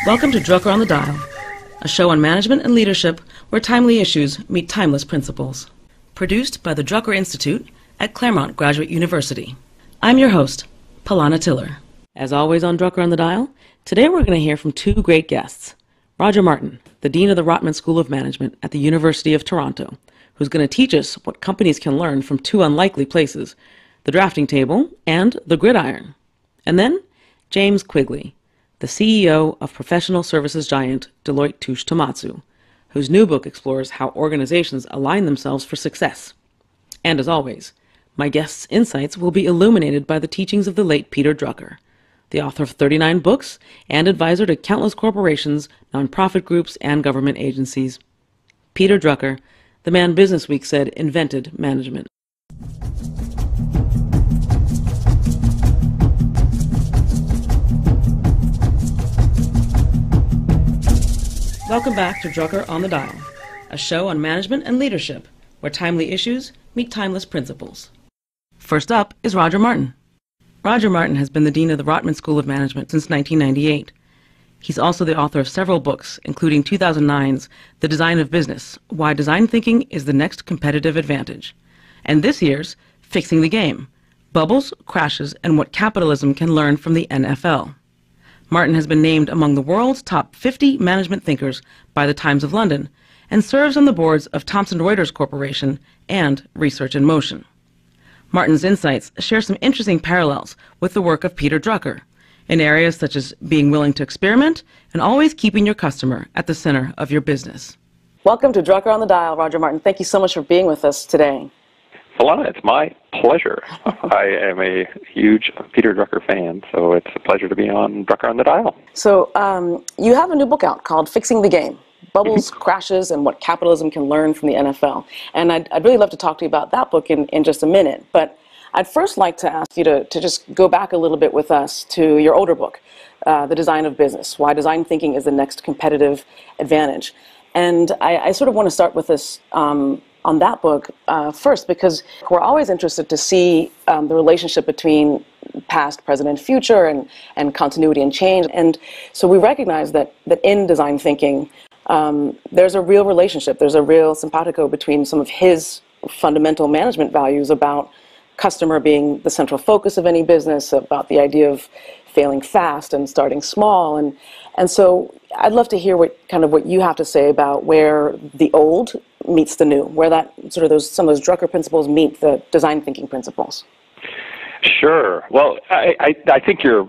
Welcome to Drucker on the Dial, a show on management and leadership where timely issues meet timeless principles. Produced by the Drucker Institute at Claremont Graduate University. I'm your host, Palana Tiller. As always on Drucker on the Dial, today we're going to hear from two great guests. Roger Martin, the Dean of the Rotman School of Management at the University of Toronto, who's going to teach us what companies can learn from two unlikely places, the drafting table and the gridiron. And then James Quigley, the CEO of professional services giant Deloitte Touche Tohmatsu, whose new book explores how organizations align themselves for success. And as always, my guests' insights will be illuminated by the teachings of the late Peter Drucker, the author of 39 books and advisor to countless corporations, nonprofit groups, and government agencies. Peter Drucker, the man Businessweek said invented management. Welcome back to Drucker on the Dial, a show on management and leadership where timely issues meet timeless principles. First up is Roger Martin. Roger Martin has been the Dean of the Rotman School of Management since 1998. He's also the author of several books, including 2009's The Design of Business, Why Design Thinking is the Next Competitive Advantage, and this year's Fixing the Game, Bubbles, Crashes, and What Capitalism Can Learn from the NFL. Martin has been named among the world's top 50 management thinkers by the Times of London and serves on the boards of Thomson Reuters Corporation and Research in Motion. Martin's insights share some interesting parallels with the work of Peter Drucker in areas such as being willing to experiment and always keeping your customer at the center of your business. Welcome to Drucker on the Dial, Roger Martin. Thank you so much for being with us today. Alana, it's my pleasure. I am a huge Peter Drucker fan, so it's a pleasure to be on Drucker on the Dial. So you have a new book out called Fixing the Game, Bubbles, Crashes, and What Capitalism Can Learn from the NFL. And I'd really love to talk to you about that book in just a minute. But I'd first like to ask you to just go back a little bit with us to your older book, The Design of Business, Why Design Thinking is the Next Competitive Advantage. And I sort of want to start with this on that book first, because we're always interested to see the relationship between past, present, and future, and continuity and change. And so we recognize that in design thinking, there's a real relationship, there's a real simpatico between some of his fundamental management values about customer being the central focus of any business, about the idea of failing fast and starting small. And so I'd love to hear what you have to say about where the old meets the new, where that sort of some of those Drucker principles meet the design thinking principles. Sure. Well, I think your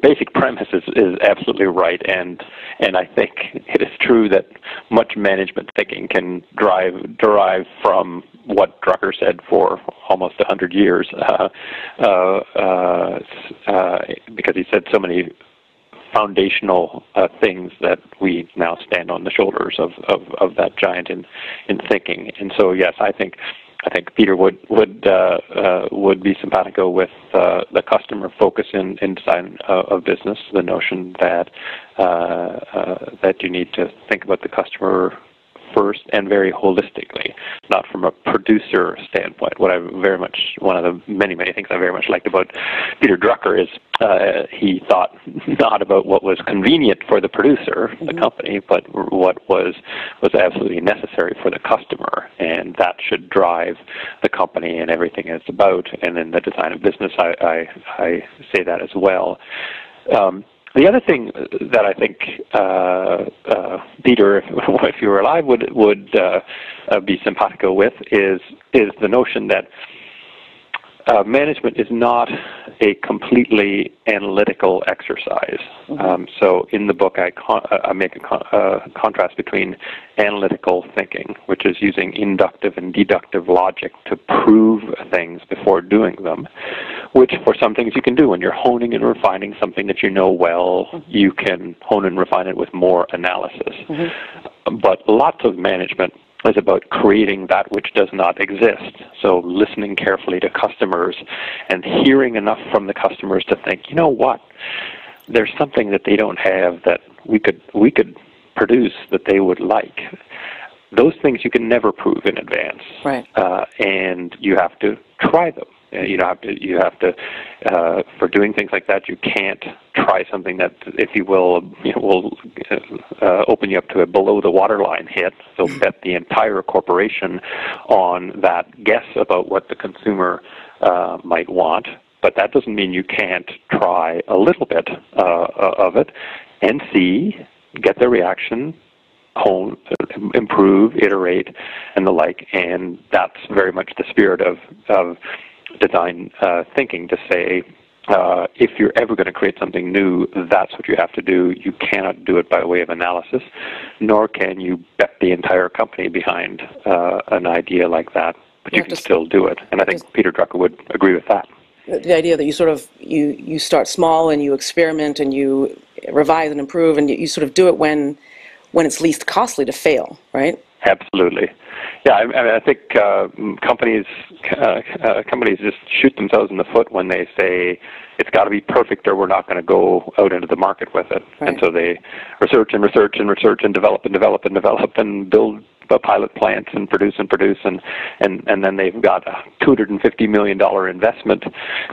basic premise is absolutely right, and I think it is true that much management thinking can derive from what Drucker said for almost 100 years, because he said so many foundational things that we now stand on the shoulders of that giant in thinking. And so yes, I think Peter would be simpatico with the customer focus in design of business, the notion that you need to think about the customer first and very holistically, not from a producer standpoint. One of the many things I very much liked about Peter Drucker is he thought not about what was convenient for the producer, the company, but what was absolutely necessary for the customer, and that should drive the company and everything it's about. And in the design of business, I say that as well. The other thing that I think Peter, if you were alive, would be simpatico with is the notion that management is not a completely analytical exercise. So in the book, I make a contrast between analytical thinking, which is using inductive and deductive logic to prove things before doing them, which for some things you can do. When you're honing and refining something that you know well, you can hone and refine it with more analysis. But lots of management is about creating that which does not exist. So listening carefully to customers and hearing enough from the customers to think, you know what, there's something that they don't have that we could produce that they would like. Those things you can never prove in advance, right? And you have to try them. You have to for doing things like that, you can't try something that, if you will open you up to a below the waterline hit. So bet the entire corporation on that guess about what the consumer might want. But that doesn't mean you can't try a little bit of it and see, get the reaction, hone, improve, iterate, and the like. And that's very much the spirit of design thinking, to say, if you're ever going to create something new, that's what you have to do. You cannot do it by way of analysis, nor can you bet the entire company behind an idea like that, but you can still do it. And I think Peter Drucker would agree with that. The idea that you sort of, you start small and you experiment and you revise and improve, and you sort of do it when it's least costly to fail, right? Absolutely. Yeah, I think companies just shoot themselves in the foot when they say it's got to be perfect or we're not going to go out into the market with it. Right. And so they research and research and research and develop and build pilot plants and produce and then they've got a $250 million investment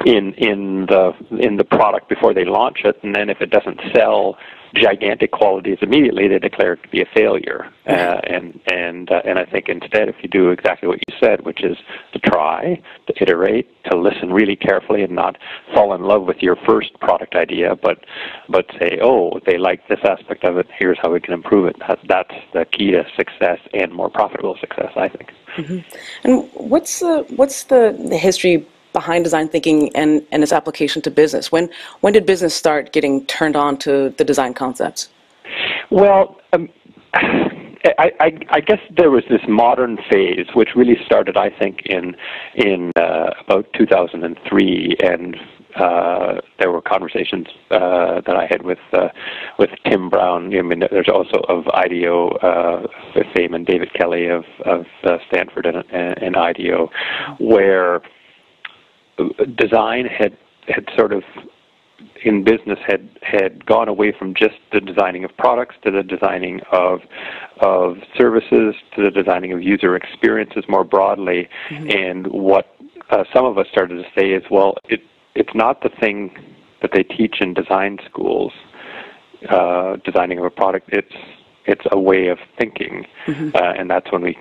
in the product before they launch it, and then if it doesn't sell gigantic qualities immediately, they declare it to be a failure. And I think instead, if you do exactly what you said, which is to try, to iterate, to listen really carefully, and not fall in love with your first product idea, but say, oh, they like this aspect of it, here's how we can improve it. That's the key to success and more profitable success, I think. Mm-hmm. And what's the history behind design thinking and its application to business? When did business start getting turned on to the design concepts? Well, I guess there was this modern phase, which really started, I think, in about 2003, and there were conversations that I had with Tim Brown. I mean, there's also of IDEO fame, and David Kelly of Stanford and IDEO, where design had sort of, in business, had gone away from just the designing of products to the designing of services, to the designing of user experiences more broadly. Mm-hmm. And what some of us started to say is, well, it's not the thing that they teach in design schools, designing of a product. It's a way of thinking. Mm-hmm. And that's when we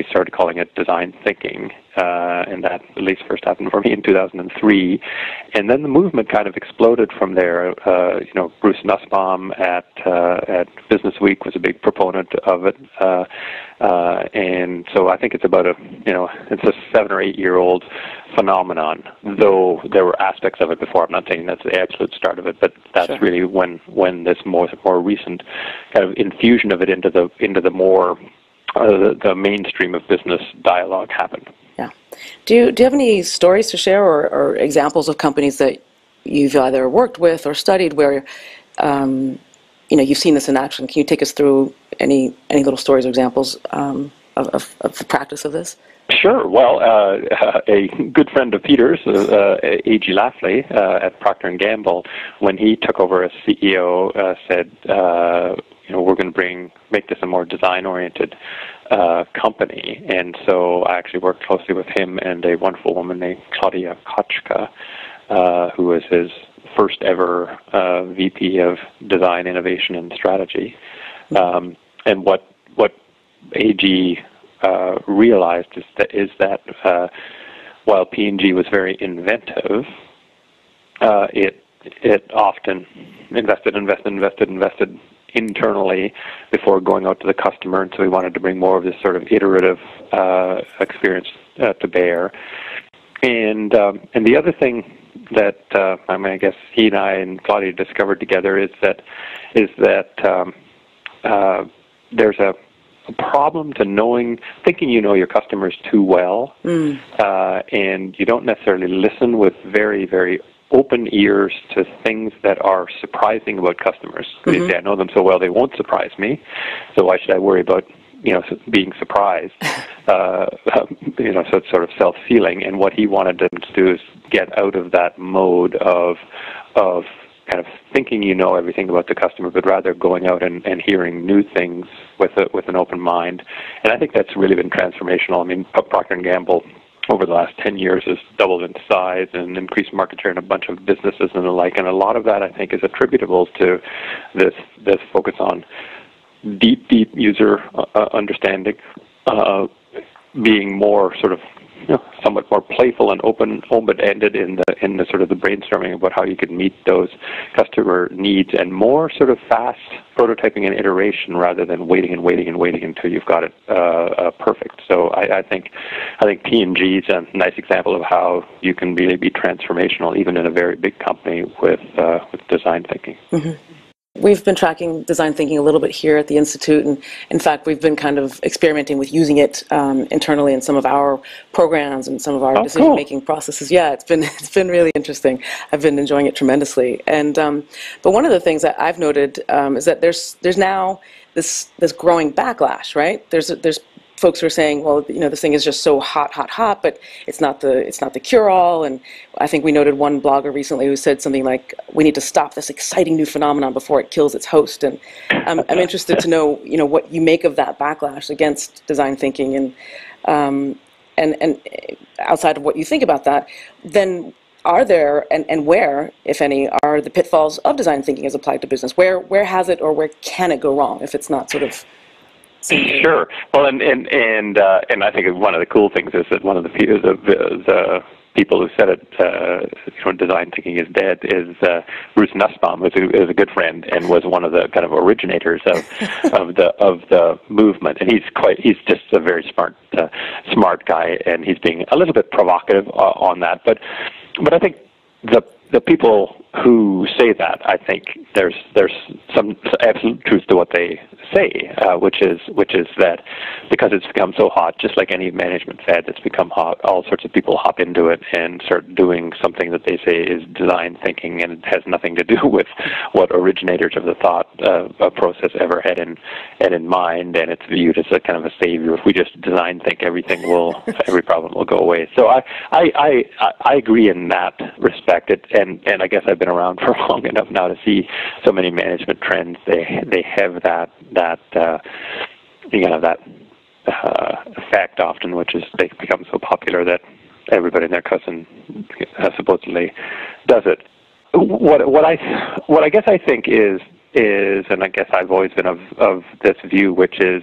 started calling it design thinking. And that at least first happened for me in 2003, and then the movement kind of exploded from there. Bruce Nussbaum at Business Week was a big proponent of it, and so I think it's about it's a 7 or 8 year old phenomenon. Though there were aspects of it before. I'm not saying that's the absolute start of it, but that's sure. Really when this more recent kind of infusion of it into the more the mainstream of business dialogue happened. Yeah. Do you have any stories to share or examples of companies that you've either worked with or studied where you've seen this in action? Can you take us through any little stories or examples of the practice of this? Sure. Well, a good friend of Peter's, A.G. Lafley at Procter & Gamble, when he took over as CEO, said, we're going to make this a more design-oriented company. And so I actually worked closely with him and a wonderful woman named Claudia Kochka, who was his first ever VP of Design, Innovation, and Strategy. And what AG realized is that while P&G was very inventive, it often invested internally before going out to the customer, and so we wanted to bring more of this sort of iterative experience to bear. And the other thing that I guess he and I and Claudia discovered together is that there's a problem to thinking you know your customers too well, and you don't necessarily listen with very, very open ears to things that are surprising about customers. Mm-hmm. They say, I know them so well, they won't surprise me, so why should I worry about being surprised? So it's sort of self-sealing. And what he wanted them to do is get out of that mode of kind of thinking you know everything about the customer, but rather going out and hearing new things with an open mind. And I think that's really been transformational. I mean, Procter & Gamble over the last 10 years has doubled in size and increased market share in a bunch of businesses and the like. And a lot of that, I think, is attributable to this focus on deep user understanding, being more sort of somewhat more playful and open-ended in the sort of the brainstorming about how you could meet those customer needs, and more sort of fast prototyping and iteration rather than waiting until you've got it perfect. So I think P&G is a nice example of how you can really be transformational even in a very big company with design thinking. Mm-hmm. We've been tracking design thinking a little bit here at the Institute, and in fact, we've been kind of experimenting with using it internally in some of our programs and some of our decision-making processes. Yeah, it's been really interesting. I've been enjoying it tremendously. And but one of the things that I've noted is that there's now this growing backlash, right? There's folks who are saying, well, this thing is just so hot, but it's not the cure-all. And I think we noted one blogger recently who said something like, we need to stop this exciting new phenomenon before it kills its host. And I'm interested to know, what you make of that backlash against design thinking, and outside of what you think about that, then are there, and where, if any, are the pitfalls of design thinking as applied to business? Where has it, or where can it go wrong if it's not sort of simple? Sure. Well, and I think one of the cool things is that one of the people who said it, design thinking is dead, is Bruce Nussbaum, who is a good friend and was one of the kind of originators of the movement. And he's just a very smart guy, and he's being a little bit provocative on that. But I think the people who say that, I think there's some absolute truth to what they say, which is that because it's become so hot, just like any management fad that's become hot, all sorts of people hop into it and start doing something that they say is design thinking, and it has nothing to do with what originators of the thought process ever had in mind, and it's viewed as a kind of a savior. If we just design think, every problem will go away. So I agree in that respect, and I guess I've been around for long enough now to see so many management trends. They have that effect often, which is they become so popular that everybody and their cousin supposedly does it. What I guess I think is, and I guess I've always been of this view, which is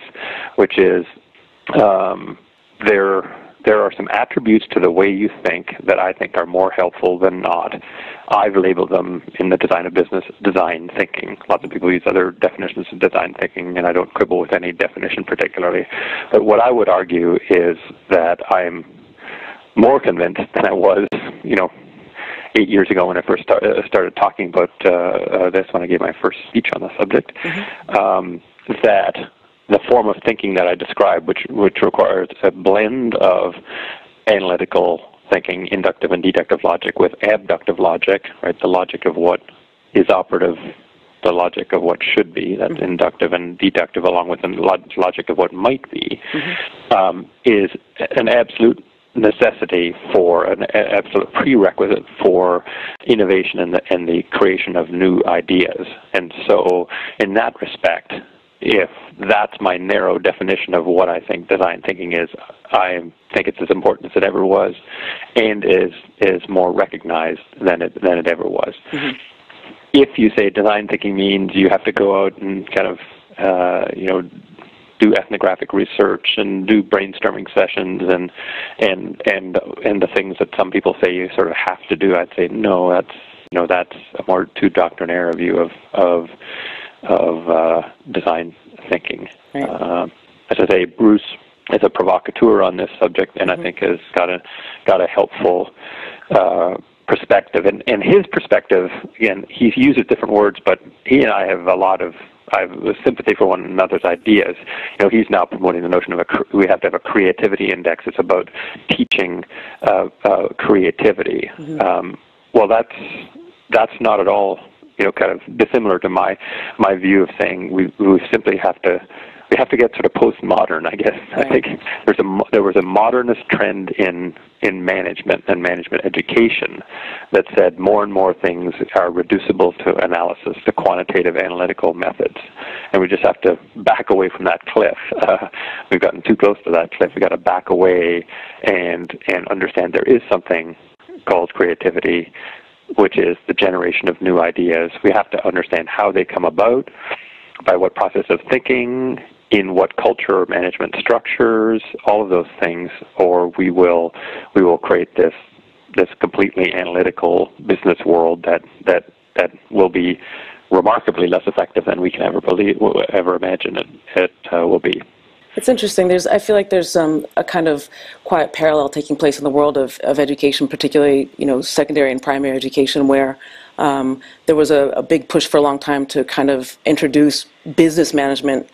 there are some attributes to the way you think that I think are more helpful than not. I've labeled them in the design of business design thinking. Lots of people use other definitions of design thinking, and I don't quibble with any definition particularly. But what I would argue is that I'm more convinced than I was, 8 years ago when I first started talking about this, when I gave my first speech on the subject, that the form of thinking that I described, which requires a blend of analytical thinking, inductive and deductive logic, with abductive logic, right, the logic of what is operative, the logic of what should be, that's inductive and deductive, along with the logic of what might be, is an absolute necessity for an absolute prerequisite for innovation and the creation of new ideas. And so in that respect, if that's my narrow definition of what I think design thinking is, I think it's as important as it ever was, and is more recognized than it ever was. Mm-hmm. If you say design thinking means you have to go out and kind of do ethnographic research and do brainstorming sessions and the things that some people say you sort of have to do, I'd say no. That's a more too doctrinaire view of design thinking. Right. As I say, Bruce is a provocateur on this subject, and I think has got a helpful perspective. And his perspective, again, he uses different words, but he and I have I have sympathy for one another's ideas. He's now promoting the notion of we have to have a creativity index. It's about teaching creativity. Well, that's not at all kind of dissimilar to my view of saying we simply have to we have to get sort of postmodern, I guess. Right. I think there was a modernist trend in management and management education that said more and more things are reducible to analysis, to quantitative analytical methods, and we just have to back away from that cliff. We've gotten too close to that cliff. We've got to back away and understand there is something called creativity, which is the generation of new ideas. We have to understand how they come about, by what process of thinking, in what culture or management structures, all of those things, or we will create this completely analytical business world that will be remarkably less effective than we can ever imagine it will be. It's interesting. I feel like there's a kind of quiet parallel taking place in the world of education, particularly secondary and primary education, where there was a big push for a long time to kind of introduce business management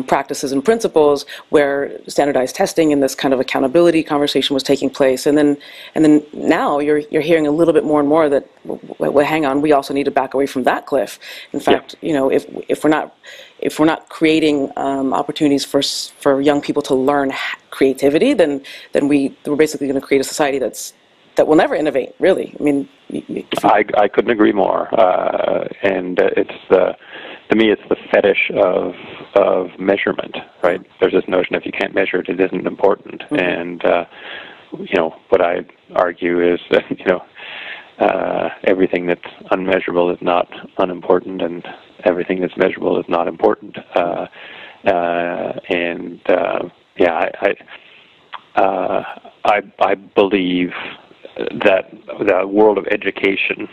practices and principles, where standardized testing and this kind of accountability conversation was taking place, and then now you're hearing a little bit more and more that, well, hang on, we also need to back away from that cliff. In fact, if we're not creating opportunities for young people to learn creativity, then we're basically going to create a society that will never innovate. Really, I mean, I couldn't agree more. And to me, it's the fetish of measurement, right? There's this notion if you can't measure it, it isn't important. Mm-hmm. And what I argue is that everything that's unmeasurable is not unimportant, and everything that's measurable is not important. I believe that the world of education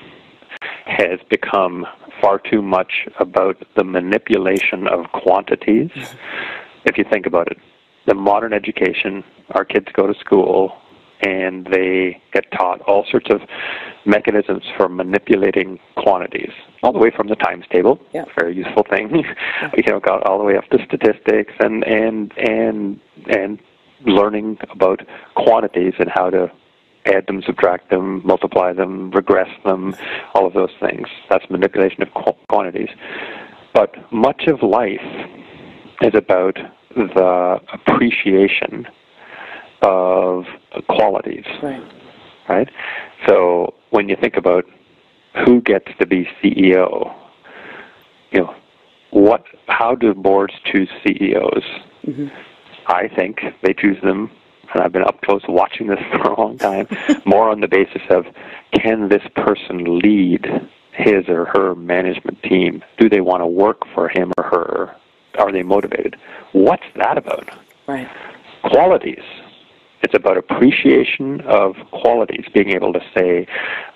has become far too much about the manipulation of quantities. If you think about it, the modern education, our kids go to school and they get taught all sorts of mechanisms for manipulating quantities, all the way from the times table, very useful thing, got all the way up to statistics and learning about quantities and how to add them, subtract them, multiply them, regress them, all of those things. That's manipulation of quantities. But much of life is about the appreciation of qualities, right? So when you think about who gets to be CEO, how do boards choose CEOs? Mm-hmm. I think they choose them, and I've been up close watching this for a long time, more on the basis of, can this person lead his or her management team? Do they want to work for him or her? Are they motivated? What's that about? Right. Qualities. It's about appreciation of qualities, being able to say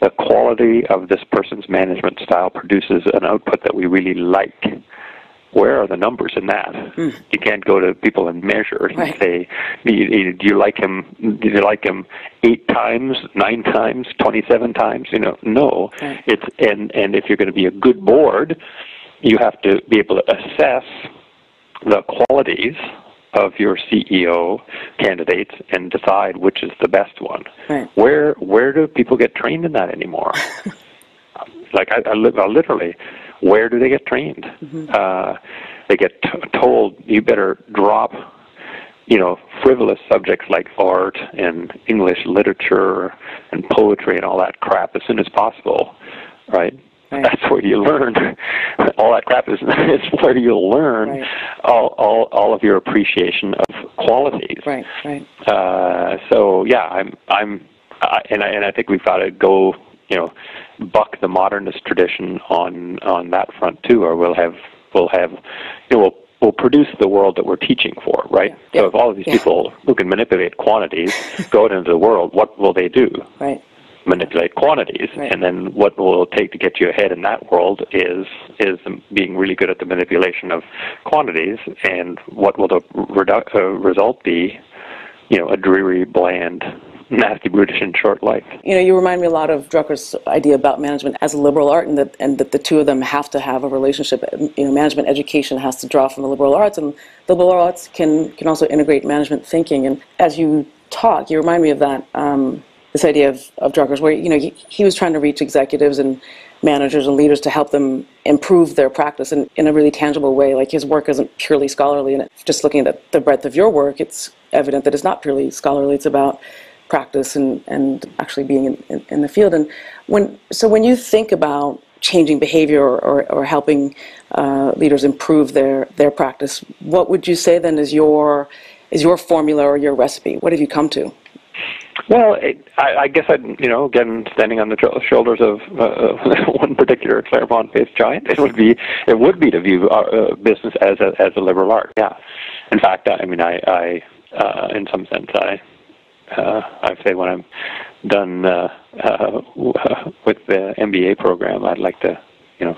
the quality of this person's management style produces an output that we really like. Where are the numbers in that? Mm. You can't go to people and measure and say, do you like him? Did you like him 8 times, 9 times, 27 times? No. Right. And if you're going to be a good board, you have to be able to assess the qualities of your CEO candidates and decide which is the best one. Right. Where do people get trained in that anymore? I literally, where do they get trained? Mm-hmm. They get told, you better drop, frivolous subjects like art and English literature and poetry and all that crap as soon as possible, right? Right. That's where you learn. All that crap is where you'll learn all of your appreciation of qualities. Right. So yeah, I think we've got to go, buck the modernist tradition on that front too, or we'll produce the world that we're teaching for, right? Yeah. So if all of these people who can manipulate quantities go out into the world, what will they do? Right. Manipulate quantities, and then what will it take to get you ahead in that world is being really good at the manipulation of quantities, and what will the result be? A dreary, bland, nasty, brutish, and short life. You remind me a lot of Drucker's idea about management as a liberal art, and that the two of them have to have a relationship. Management education has to draw from the liberal arts, and the liberal arts can also integrate management thinking. And as you talk, you remind me of that. This idea of Drucker's, where he was trying to reach executives and managers and leaders to help them improve their practice in a really tangible way. Like his work isn't purely scholarly, and just looking at the breadth of your work, it's evident that it's not purely scholarly. It's about practice and actually being in the field. And when you think about changing behavior or helping leaders improve their practice, what would you say then is your formula or your recipe? What have you come to? Well, I guess again, standing on the shoulders of one particular Claremont-based giant, it would be to view business as a liberal art. Yeah, in fact, I mean, I in some sense, I say when I'm done with the MBA program, I'd like to,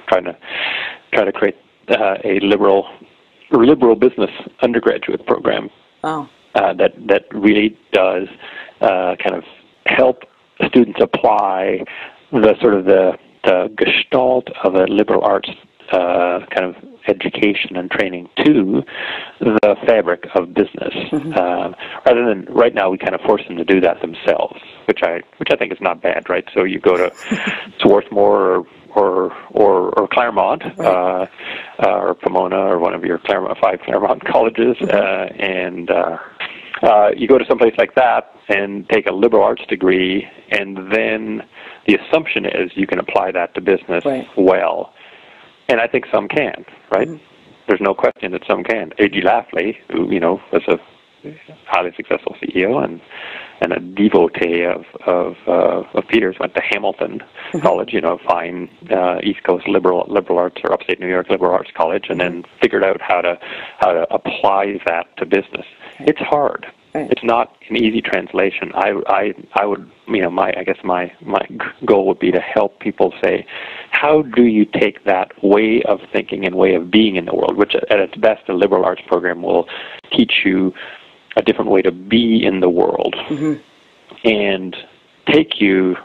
try to create a liberal business undergraduate program. Oh. That really does kind of help students apply the sort of the gestalt of a liberal arts kind of education and training to the fabric of business, rather than right now we kind of force them to do that themselves, which I think is not bad, right? So you go to Swarthmore or Claremont, right, or Pomona, or one of your 5 Claremont colleges, and you go to someplace like that and take a liberal arts degree, and then the assumption is you can apply that to business, right, well. And I think some can, right? There's no question that some can. A.G. Lafley, who, was a highly successful CEO and a devotee of Peter's, went to Hamilton College, fine East Coast liberal arts, or upstate New York liberal arts college, and then figured out how to apply that to business. It's hard. Right. It's not an easy translation. I would, my goal would be to help people say, how do you take that way of thinking and way of being in the world, which at its best a liberal arts program will teach you a different way to be in the world, and take you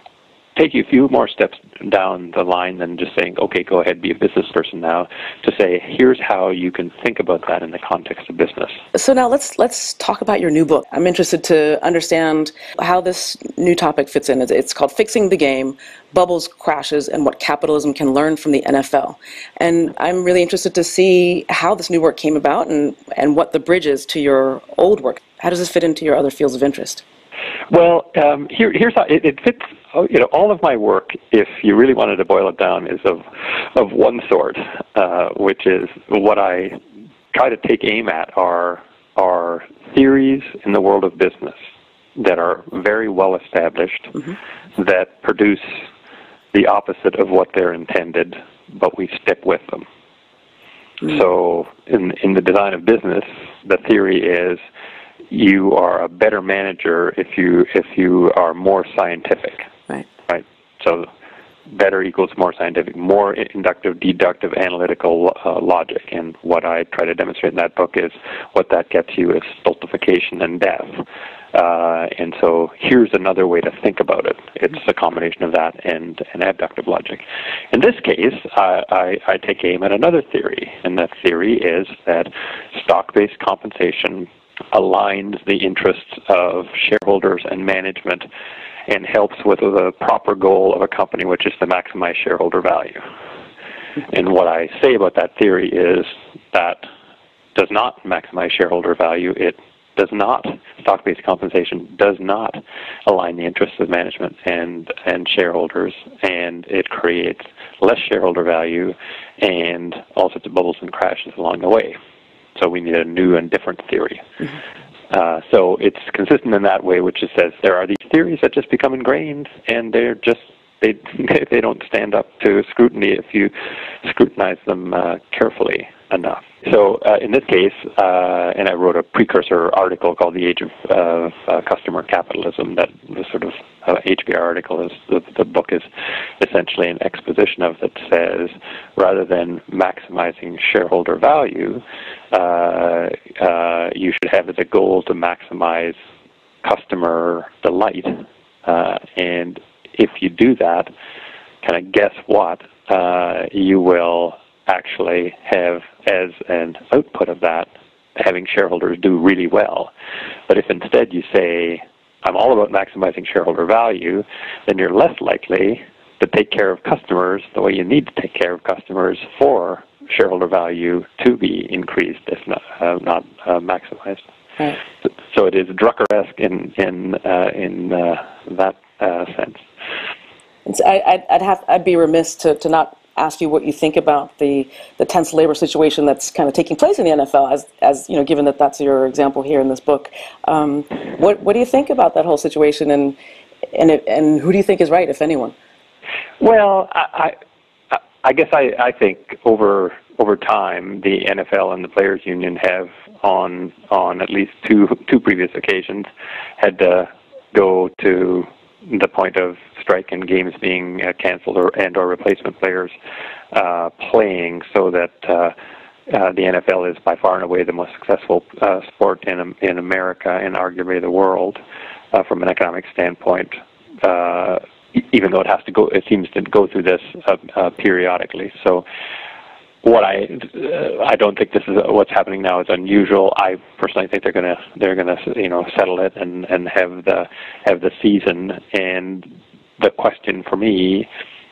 a few more steps down the line than just saying, okay, go ahead, be a business person now, to say, here's how you can think about that in the context of business. So now let's talk about your new book. I'm interested to understand how this new topic fits in. It's called Fixing the Game, Bubbles, Crashes, and What Capitalism Can Learn from the NFL. And I'm really interested to see how this new work came about and what the bridge is to your old work. How does this fit into your other fields of interest? Well, here's how it fits. All of my work, if you really wanted to boil it down, is of one sort, which is what I try to take aim at are theories in the world of business that are very well established, that produce the opposite of what they're intended, but we stick with them. So in the design of business, the theory is you are a better manager if you are more scientific. Right. So better equals more scientific, more inductive, deductive, analytical logic. And what I try to demonstrate in that book is what that gets you is stultification and death. And so here's another way to think about it. It's a combination of that and abductive logic. In this case, I take aim at another theory, and that theory is that stock-based compensation aligns the interests of shareholders and management and helps with the proper goal of a company, which is to maximize shareholder value. And what I say about that theory is that does not maximize shareholder value. It does not, stock-based compensation does not align the interests of management and shareholders, and it creates less shareholder value and all sorts of bubbles and crashes along the way. So we need a new and different theory. So it's consistent in that way, which is says there are these theories that just become ingrained, and they're just they don't stand up to scrutiny if you scrutinize them carefully enough. So in this case, and I wrote a precursor article called The Age of Customer Capitalism, that the sort of HBR article is, the book is essentially an exposition of that says, rather than maximizing shareholder value, you should have as a goal to maximize customer delight. And if you do that, kind of guess what? You will actually have as an output of that having shareholders do really well. But if instead you say, I'm all about maximizing shareholder value, then you're less likely to take care of customers the way you need to take care of customers for shareholder value to be increased, if not maximized. Right. So it is Drucker-esque in that sense. I'd be remiss to not ask you what you think about the tense labor situation that's kind of taking place in the NFL, as you know, given that that's your example here in this book. What do you think about that whole situation, and who do you think is right, if anyone? Well, I guess I think over time the NFL and the Players Union have on at least two previous occasions had to go to the point of strike and games being canceled or replacement players playing, so that the NFL is by far and away the most successful sport in America and arguably the world from an economic standpoint. Even though it seems to go through this periodically. So, what I don't think this is what's happening now is unusual. I personally think they're gonna settle it and have the season. And the question for me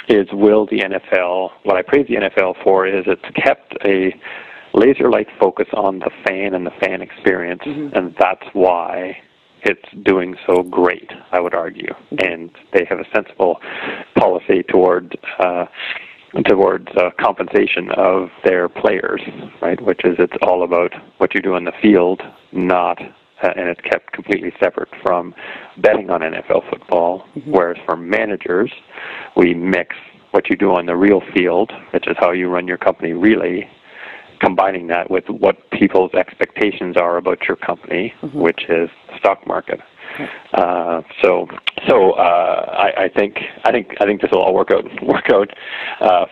is, will the NFL? What I praise the NFL for is it's kept a laser-like focus on the fan and the fan experience, and that's why it's doing so great, I would argue. And they have a sensible policy toward compensation of their players, right? Which is, it's all about what you do on the field, not, and it's kept completely separate from betting on NFL football. Whereas for managers, we mix what you do on the real field, which is how you run your company really, combining that with what people's expectations are about your company, which is the stock market. I think this will all work out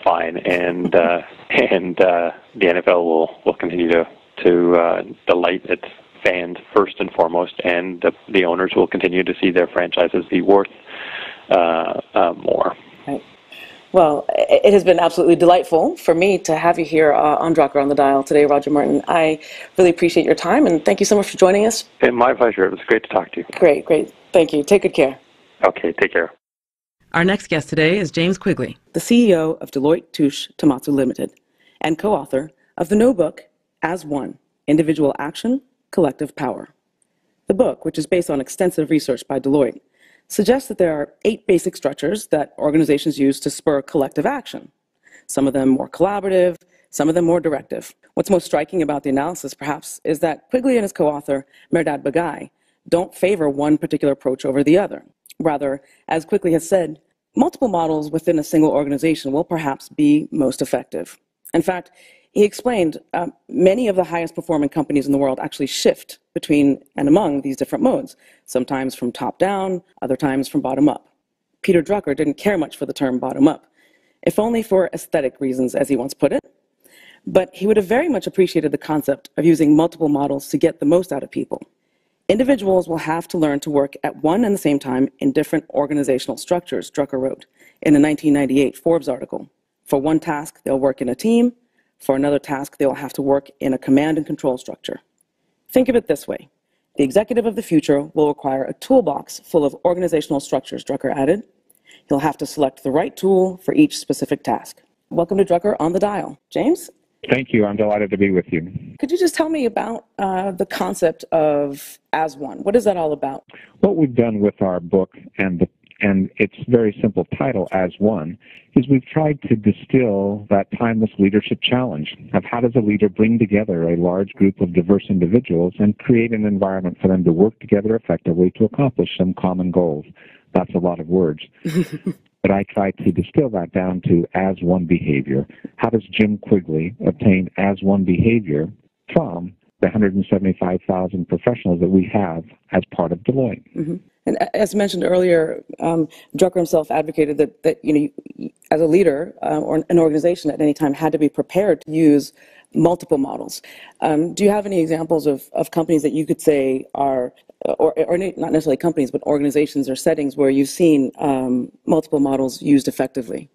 fine, and the NFL will continue to delight its fans first and foremost, and the owners will continue to see their franchises be worth more. Right. Well, it has been absolutely delightful for me to have you here on Drucker on the Dial today, Roger Martin. I really appreciate your time, and thank you so much for joining us. My pleasure. It was great to talk to you. Great. Thank you. Take good care. Okay, take care. Our next guest today is James Quigley, the CEO of Deloitte Touche Tohmatsu Limited, and co-author of the new book, As One, Individual Action, Collective Power. The book, which is based on extensive research by Deloitte, suggests that there are 8 basic structures that organizations use to spur collective action. Some of them more collaborative, some of them more directive. What's most striking about the analysis, perhaps, is that Quigley and his co-author, Mehrdad Bagai, don't favor one particular approach over the other. Rather, as Quigley has said, multiple models within a single organization will perhaps be most effective. In fact, he explained many of the highest performing companies in the world actually shift between and among these different modes, sometimes from top down, other times from bottom up. Peter Drucker didn't care much for the term bottom up, if only for aesthetic reasons, as he once put it. But he would have very much appreciated the concept of using multiple models to get the most out of people. Individuals will have to learn to work at one and the same time in different organizational structures, Drucker wrote in a 1998 Forbes article. For one task, they'll work in a team. For another task, they'll have to work in a command and control structure. Think of it this way. The executive of the future will require a toolbox full of organizational structures, Drucker added. He'll have to select the right tool for each specific task. Welcome to Drucker on the Dial. James? Thank you. I'm delighted to be with you. Could you just tell me about the concept of As One? What is that all about? What we've done with our book and its very simple title, As One, is we've tried to distill that timeless leadership challenge of how does a leader bring together a large group of diverse individuals and create an environment for them to work together effectively to accomplish some common goals. That's a lot of words. But I try to distill that down to as one behavior. How does Jim Quigley obtain as one behavior from the 175,000 professionals that we have as part of Deloitte? And as mentioned earlier, Drucker himself advocated that you, as a leader or an organization at any time, had to be prepared to use multiple models. Do you have any examples of companies that you could say are, or not necessarily companies, but organizations or settings where you've seen multiple models used effectively?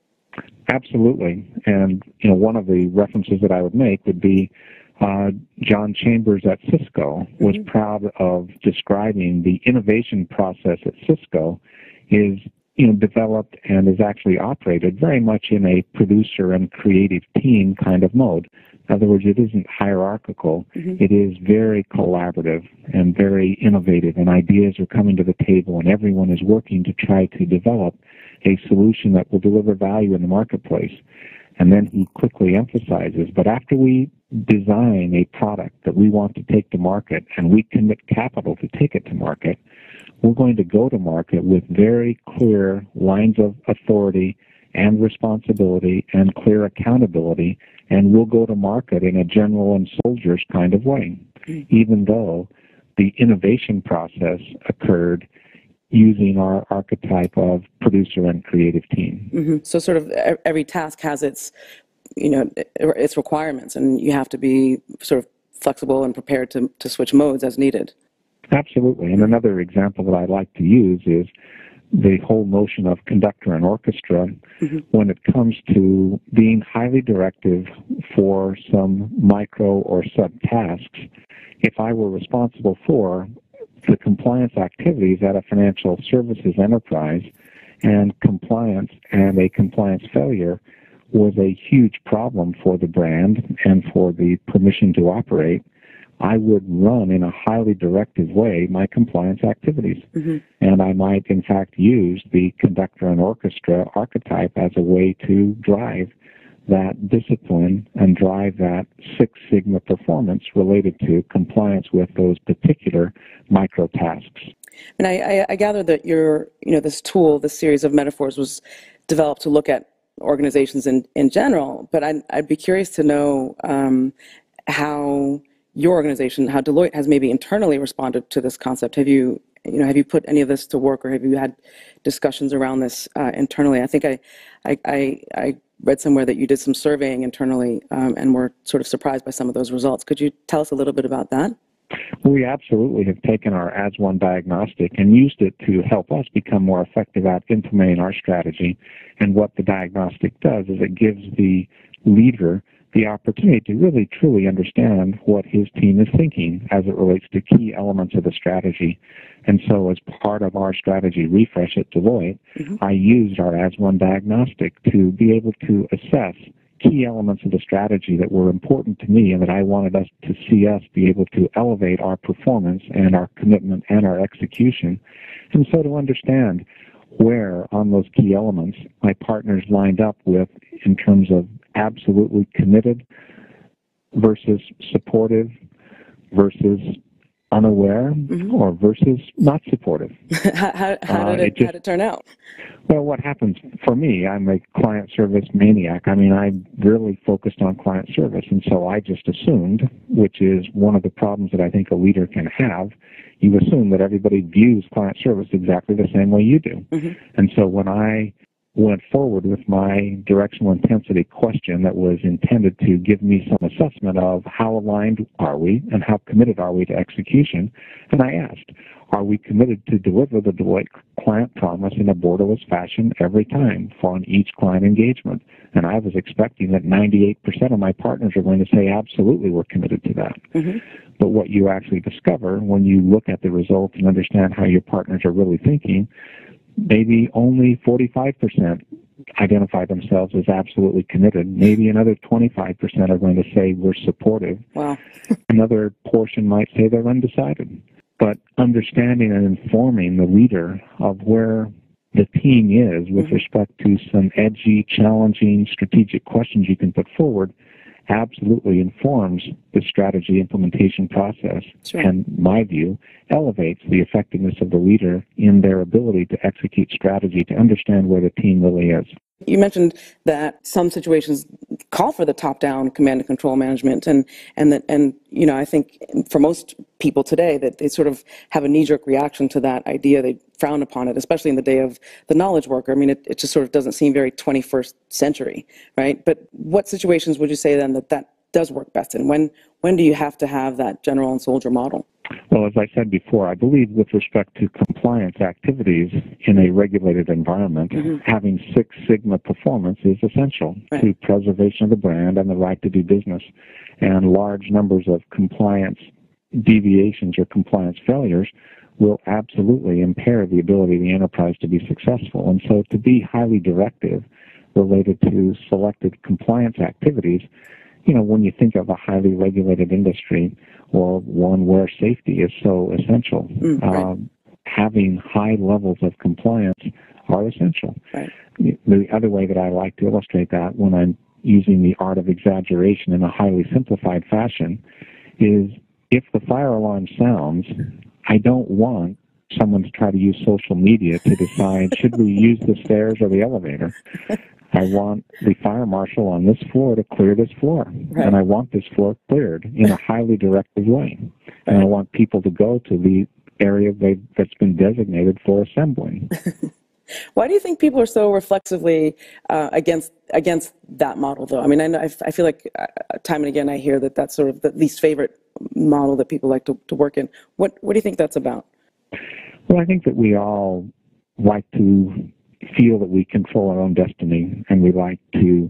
Absolutely. And one of the references that I would make would be John Chambers at Cisco was proud of describing the innovation process at Cisco is developed and is actually operated very much in a producer and creative team kind of mode. In other words, it isn't hierarchical. It is very collaborative and very innovative, and ideas are coming to the table, and everyone is working to try to develop a solution that will deliver value in the marketplace. And then he quickly emphasizes, but after we design a product that we want to take to market and we commit capital to take it to market, we're going to go to market with very clear lines of authority and responsibility and clear accountability, and we'll go to market in a general and soldiers kind of way, even though the innovation process occurred using our archetype of producer and creative team. So sort of every task has its, its requirements, and you have to be sort of flexible and prepared to switch modes as needed. Absolutely. And another example that I like to use is the whole notion of conductor and orchestra when it comes to being highly directive for some micro or sub-tasks. If I were responsible for the compliance activities at a financial services enterprise, and compliance and a compliance failure was a huge problem for the brand and for the permission to operate, I would run in a highly directive way my compliance activities. And I might, in fact, use the conductor and orchestra archetype as a way to drive that discipline and drive that Six Sigma performance related to compliance with those particular micro tasks. And I gather that this tool, this series of metaphors, was developed to look at organizations in general, but I'd be curious to know how your organization, how Deloitte has maybe internally responded to this concept. Have you put any of this to work, or have you had discussions around this internally? I think I read somewhere that you did some surveying internally and were sort of surprised by some of those results. Could you tell us a little bit about that? We absolutely have taken our As One diagnostic and used it to help us become more effective at implementing our strategy. And what the diagnostic does is it gives the leader the opportunity to really truly understand what his team is thinking as it relates to key elements of the strategy. And so as part of our strategy refresh at Deloitte, I used our As One diagnostic to be able to assess key elements of the strategy that were important to me and that I wanted us to see us be able to elevate our performance and our commitment and our execution. And so to understand where on those key elements my partners lined up with in terms of absolutely committed versus supportive versus unaware or versus not supportive. How did it turn out? Well, what happens for me, I'm a client service maniac. I mean, I'm really focused on client service, and so I just assumed, which is one of the problems that I think a leader can have, you assume that everybody views client service exactly the same way you do. And so when I went forward with my directional intensity question that was intended to give me some assessment of how aligned are we and how committed are we to execution, and I asked, are we committed to deliver the Deloitte client promise in a borderless fashion every time on each client engagement? And I was expecting that 98% of my partners are going to say, absolutely, we're committed to that. But what you actually discover when you look at the results and understand how your partners are really thinking, maybe only 45% identify themselves as absolutely committed. Maybe another 25% are going to say we're supportive. Wow. Another portion might say they're undecided. But understanding and informing the leader of where the team is with respect to some edgy, challenging, strategic questions you can put forward absolutely informs the strategy implementation process. And, in my view, elevates the effectiveness of the leader in their ability to execute strategy, to understand where the team really is. You mentioned that some situations call for the top-down command and control management, and I think for most people today that they sort of have a knee-jerk reaction to that idea. They frown upon it, especially in the day of the knowledge worker. I mean, it just sort of doesn't seem very 21st century, right? But what situations would you say then that does work best in? When do you have to have that general and soldier model? Well, as I said before, I believe with respect to compliance activities in a regulated environment, having Six Sigma performance is essential to preservation of the brand and the right to do business. And large numbers of compliance deviations or compliance failures will absolutely impair the ability of the enterprise to be successful. And so to be highly directive related to selected compliance activities, when you think of a highly regulated industry or one where safety is so essential, right. Having high levels of compliance are essential. Right. The other way that I like to illustrate that when I'm using the art of exaggeration in a highly simplified fashion is if the fire alarm sounds, I don't want someone to try to use social media to decide should we use the stairs or the elevator. I want the fire marshal on this floor to clear this floor, right. and I want this floor cleared in a highly directive way. Right. And I want people to go to the area that's been designated for assembling. Why do you think people are so reflexively against that model, though? I mean, I feel like time and again I hear that that's sort of the least favorite model that people like to work in. What do you think that's about? Well, I think that we all like to feel that we control our own destiny, and we like to,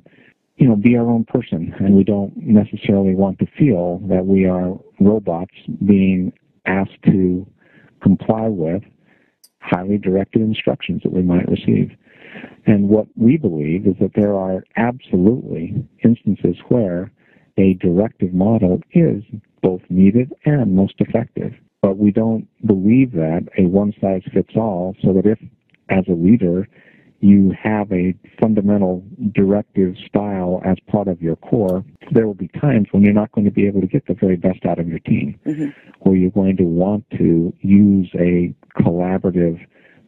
be our own person, and we don't necessarily want to feel that we are robots being asked to comply with highly directed instructions that we might receive. And what we believe is that there are absolutely instances where a directive model is both needed and most effective. But we don't believe that a one-size-fits-all, so that if, as a leader, you have a fundamental directive style as part of your core, there will be times when you're not going to be able to get the very best out of your team, where you're going to want to use a collaborative,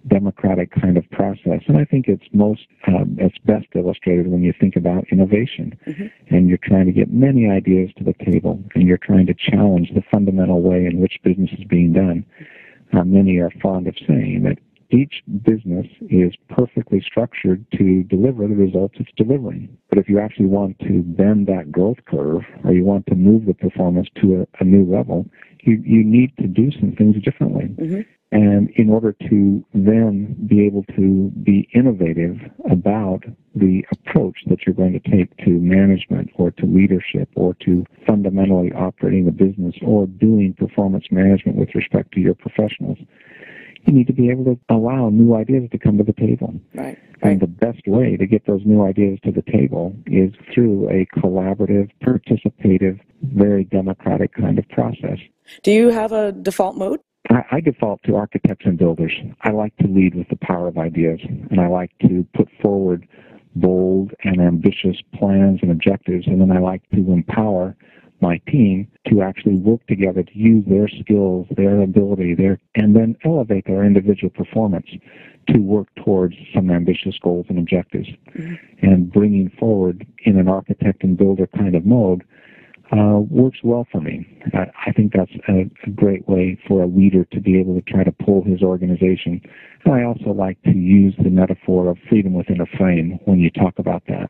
democratic kind of process. And I think it's best illustrated when you think about innovation, and you're trying to get many ideas to the table, and you're trying to challenge the fundamental way in which business is being done. Many are fond of saying that each business is perfectly structured to deliver the results it's delivering. But if you actually want to bend that growth curve, or you want to move the performance to a new level, you need to do some things differently. And in order to then be able to be innovative about the approach that you're going to take to management or to leadership or to fundamentally operating the business or doing performance management with respect to your professionals, you need to be able to allow new ideas to come to the table. Right. And the best way to get those new ideas to the table is through a collaborative, participative, very democratic kind of process. Do you have a default mode? I default to architects and builders. I like to lead with the power of ideas, and I like to put forward bold and ambitious plans and objectives, and then I like to empower my team to actually work together to use their skills, their ability, and then elevate their individual performance to work towards some ambitious goals and objectives. And bringing forward in an architect and builder kind of mode works well for me. I think that's a great way for a leader to be able to try to pull his organization. And I also like to use the metaphor of freedom within a frame when you talk about that.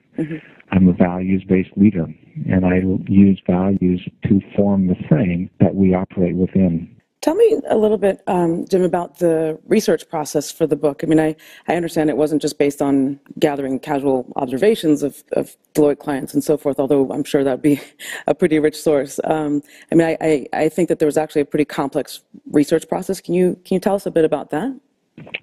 I'm a values-based leader, and I use values to form the frame that we operate within. Tell me a little bit, Jim, about the research process for the book. I mean, I understand it wasn't just based on gathering casual observations of Deloitte clients and so forth, although I'm sure that would be a pretty rich source. I mean, I think that there was actually a pretty complex research process. Can you tell us a bit about that?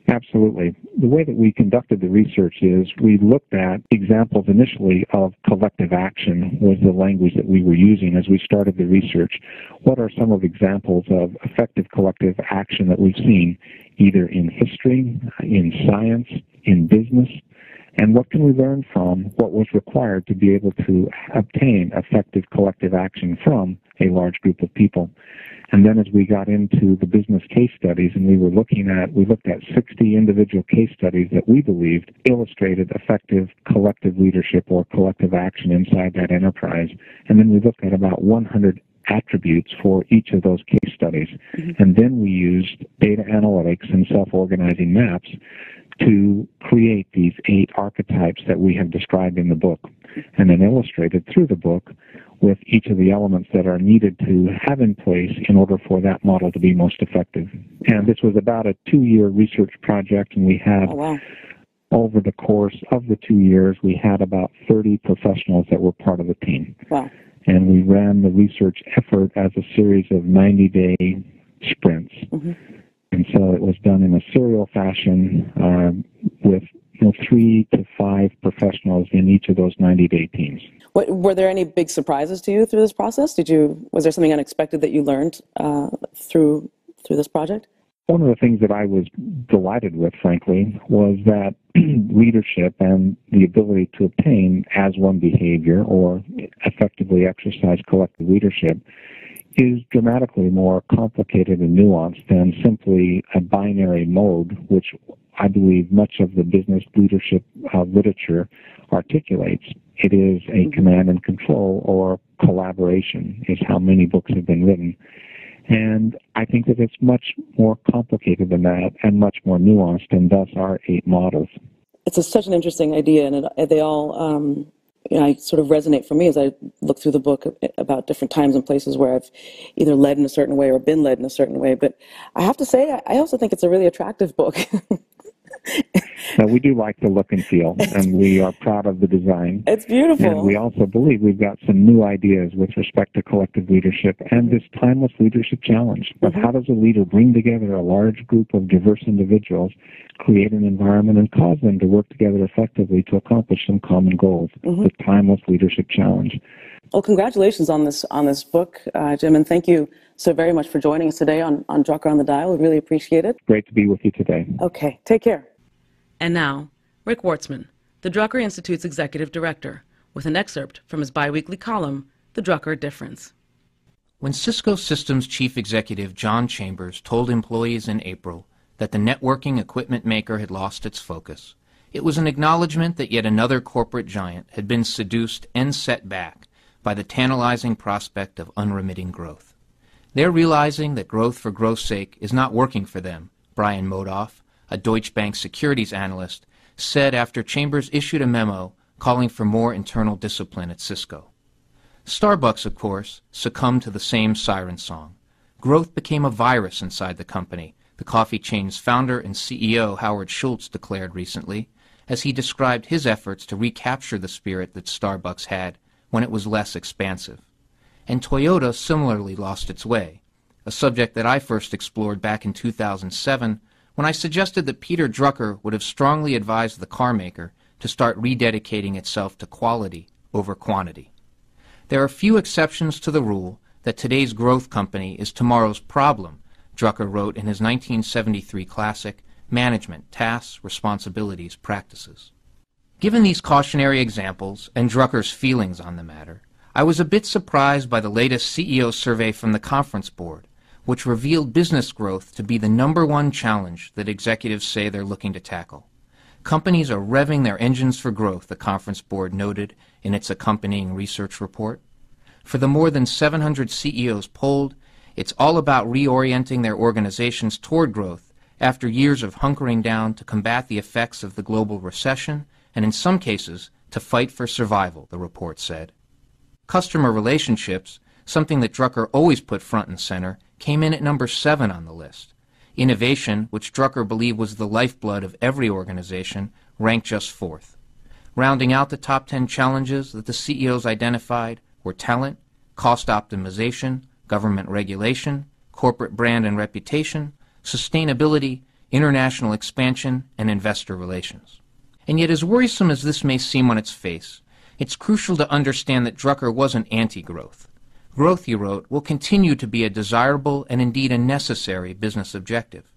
Absolutely. The way that we conducted the research is we looked at examples initially of collective action was the language that we were using as we started the research. What are some of examples of effective collective action that we've seen either in history, in science, in business, and what can we learn from what was required to be able to obtain effective collective action from a large group of people? And then as we got into the business case studies and we looked at 60 individual case studies that we believed illustrated effective collective leadership or collective action inside that enterprise. And then we looked at about 100 attributes for each of those case studies. And then we used data analytics and self-organizing maps to create these 8 archetypes that we have described in the book and then illustrated through the book with each of the elements that are needed to have in place in order for that model to be most effective. And this was about a 2-year research project, and we had, over the course of the 2 years, we had about 30 professionals that were part of the team. Wow. And we ran the research effort as a series of 90-day sprints. And so it was done in a serial fashion with 3 to 5 professionals in each of those 90-day teams. Were there any big surprises to you through this process? Was there something unexpected that you learned through this project? One of the things that I was delighted with, frankly, was that leadership and the ability to obtain as one behavior or effectively exercise collective leadership is dramatically more complicated and nuanced than simply a binary mode, which I believe much of the business leadership literature articulates. It is a command and control, or collaboration is how many books have been written. And I think that it's much more complicated than that and much more nuanced, and thus our 8 models. It's such an interesting idea, and they all sort of resonate for me as I look through the book about different times and places where I've either led in a certain way or been led in a certain way. But I have to say, I also think it's a really attractive book. Now, we do like the look and feel, and we are proud of the design. It's beautiful. And we also believe we've got some new ideas with respect to collective leadership and this timeless leadership challenge of how does a leader bring together a large group of diverse individuals, create an environment, and cause them to work together effectively to accomplish some common goals. The timeless leadership challenge. Well, congratulations on this book, Jim, and thank you so very much for joining us today on Drucker on the Dial. We really appreciate it. Great to be with you today. Okay, take care. And now, Rick Wartzman, the Drucker Institute's Executive Director, with an excerpt from his biweekly column, The Drucker Difference. When Cisco Systems Chief Executive John Chambers told employees in April that the networking equipment maker had lost its focus, it was an acknowledgement that yet another corporate giant had been seduced and set back by the tantalizing prospect of unremitting growth. They're realizing that growth for growth's sake is not working for them, Brian Modoff, a Deutsche Bank securities analyst, said after Chambers issued a memo calling for more internal discipline at Cisco. Starbucks, of course, succumbed to the same siren song. Growth became a virus inside the company, the coffee chain's founder and CEO Howard Schultz declared recently, as he described his efforts to recapture the spirit that Starbucks had when it was less expansive. And Toyota similarly lost its way, a subject that I first explored back in 2007 when I suggested that Peter Drucker would have strongly advised the car maker to start rededicating itself to quality over quantity. There are few exceptions to the rule that today's growth company is tomorrow's problem, Drucker wrote in his 1973 classic, Management, Tasks, Responsibilities, Practices. Given these cautionary examples and Drucker's feelings on the matter, I was a bit surprised by the latest CEO survey from the Conference Board, which revealed business growth to be the #1 challenge that executives say they're looking to tackle. Companies are revving their engines for growth, the Conference Board noted in its accompanying research report. For the more than 700 CEOs polled, it's all about reorienting their organizations toward growth after years of hunkering down to combat the effects of the global recession and, in some cases, to fight for survival, the report said. Customer relationships, something that Drucker always put front and center, came in at number 7 on the list. Innovation, which Drucker believed was the lifeblood of every organization, ranked just 4th. Rounding out the top 10 challenges that the CEOs identified were talent, cost optimization, government regulation, corporate brand and reputation, sustainability, international expansion, and investor relations. And yet, as worrisome as this may seem on its face, it's crucial to understand that Drucker wasn't anti-growth. Growth, he wrote, will continue to be a desirable and indeed a necessary business objective.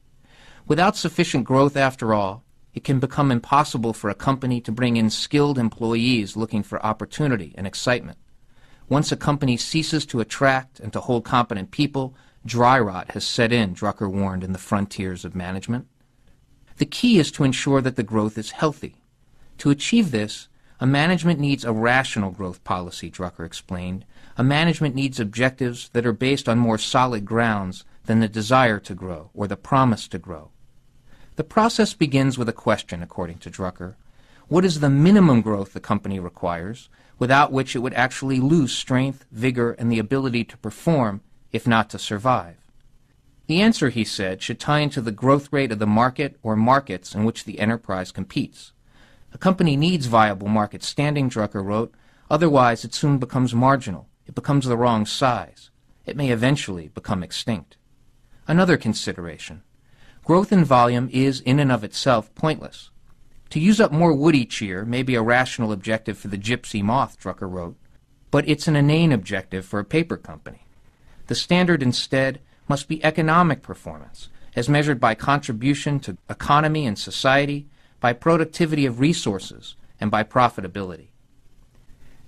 Without sufficient growth, after all, it can become impossible for a company to bring in skilled employees looking for opportunity and excitement. Once a company ceases to attract and to hold competent people, dry rot has set in, Drucker warned in The Frontiers of Management. The key is to ensure that the growth is healthy. To achieve this, a management needs a rational growth policy, Drucker explained. A management needs objectives that are based on more solid grounds than the desire to grow or the promise to grow. The process begins with a question, according to Drucker. What is the minimum growth the company requires, without which it would actually lose strength, vigor, and the ability to perform, if not to survive? The answer, he said, should tie into the growth rate of the market or markets in which the enterprise competes. A company needs viable market standing, Drucker wrote, otherwise it soon becomes marginal. It becomes the wrong size. It may eventually become extinct. Another consideration. Growth in volume is, in and of itself, pointless. To use up more wood each year may be a rational objective for the gypsy moth, Drucker wrote, but it's an inane objective for a paper company. The standard instead must be economic performance, as measured by contribution to economy and society, by productivity of resources, and by profitability.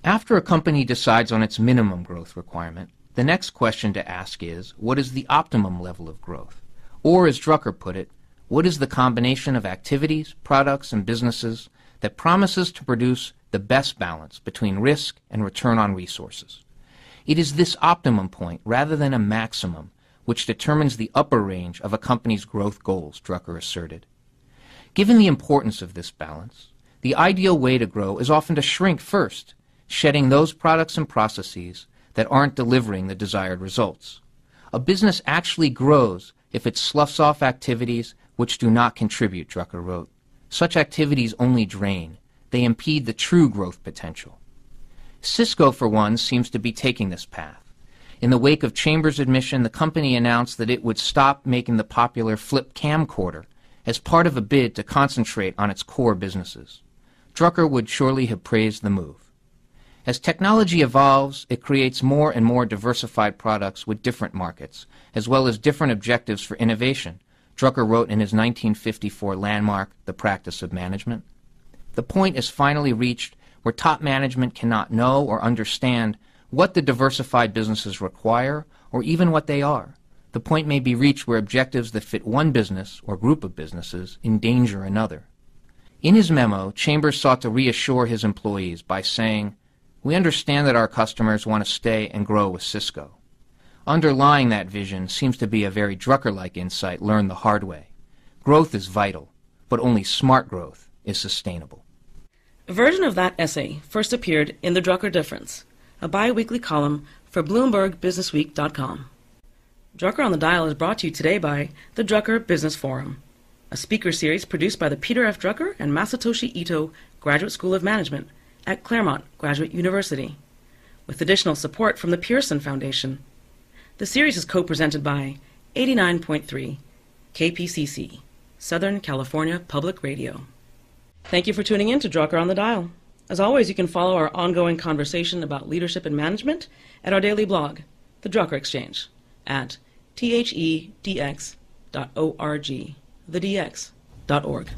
After a company decides on its minimum growth requirement, the next question to ask is, what is the optimum level of growth? Or, as Drucker put it, what is the combination of activities, products, and businesses that promises to produce the best balance between risk and return on resources? It is this optimum point, rather than a maximum, which determines the upper range of a company's growth goals, Drucker asserted. Given the importance of this balance, the ideal way to grow is often to shrink first, shedding those products and processes that aren't delivering the desired results. A business actually grows if it sloughs off activities which do not contribute, Drucker wrote. Such activities only drain. They impede the true growth potential. Cisco, for one, seems to be taking this path. In the wake of Chambers' admission, the company announced that it would stop making the popular flip camcorder as part of a bid to concentrate on its core businesses. Drucker would surely have praised the move. As technology evolves, it creates more and more diversified products with different markets, as well as different objectives for innovation, Drucker wrote in his 1954 landmark, The Practice of Management. The point is finally reached where top management cannot know or understand what the diversified businesses require or even what they are. The point may be reached where objectives that fit one business or group of businesses endanger another. In his memo, Chambers sought to reassure his employees by saying, "We understand that our customers want to stay and grow with Cisco." Underlying that vision seems to be a very Drucker-like insight learned the hard way. Growth is vital, but only smart growth is sustainable. A version of that essay first appeared in The Drucker Difference, a bi-weekly column for BloombergBusinessWeek.com. Drucker on the Dial is brought to you today by the Drucker Business Forum, a speaker series produced by the Peter F. Drucker and Masatoshi Ito Graduate School of Management at Claremont Graduate University, with additional support from the Pearson Foundation. The series is co-presented by 89.3 KPCC, Southern California Public Radio. Thank you for tuning in to Drucker on the Dial. As always, you can follow our ongoing conversation about leadership and management at our daily blog, The Drucker Exchange, at thedx.org, thedx.org.